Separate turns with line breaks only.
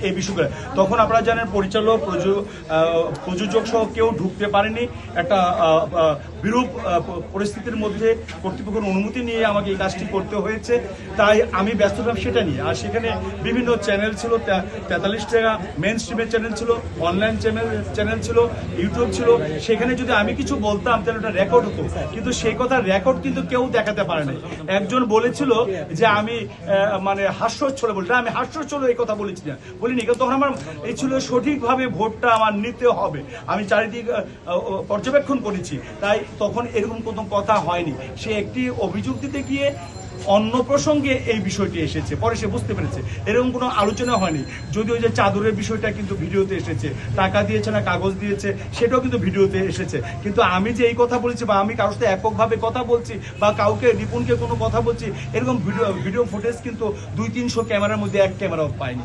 এই বিষয়গুলো। তখন আপনারা জানেন পরিচালক প্রযোজক সহ কেউ ঢুকতে পারেনি। একটা বিরূপ পরিস্থিতির মধ্যে কর্তৃপক্ষের অনুমতি নিয়ে আমাকে এই কাজটি করতে হয়েছে। তাই আমি ব্যস্ত ছিলাম সেটা নিয়ে। আর সেখানে বিভিন্ন চ্যানেল ছিল, 43টা মেন স্ট্রিমের চ্যানেল ছিল, অনলাইন চ্যানেল ছিল, ইউটিউব ছিল। সেখানে যদি আমি কিছু বলতাম তাহলে ওটা রেকর্ড হতো, কিন্তু সেই কথা রেকর্ড কিন্তু কেউ দেখাতে পারে নাই। একজন বলেছিল যে আমি মানে হাস্যচ্ছলে বলি, আমি হাস্যচ্ছলে এই কথা বলেছি না, বলিনি। তখন আমার এই ছিল সঠিকভাবে ভোটটা আমার নিতে হবে, আমি চারিদিক পর্যবেক্ষণ করেছি, তাই তখন এরকম কোনো কথা হয়নি। সে একটি অভিযোগ দিতে গিয়ে অন্য প্রসঙ্গে এই বিষয়টি এসেছে, পরে সে বুঝতে পেরেছে। এরকম কোনো আলোচনা হয়নি। যদিও যে চাদরের বিষয়টা কিন্তু ভিডিওতে এসেছে, টাকা দিয়েছে না কাগজ দিয়েছে সেটাও কিন্তু ভিডিওতে এসেছে। কিন্তু আমি যে এই কথা বলেছি বা আমি কারোর সাথে এককভাবে কথা বলছি বা কাউকে রিপুনকে কোনো কথা বলছি, এরকম ভিডিও ফুটেজ কিন্তু 200-300 ক্যামেরার মধ্যে এক ক্যামেরাও পাইনি।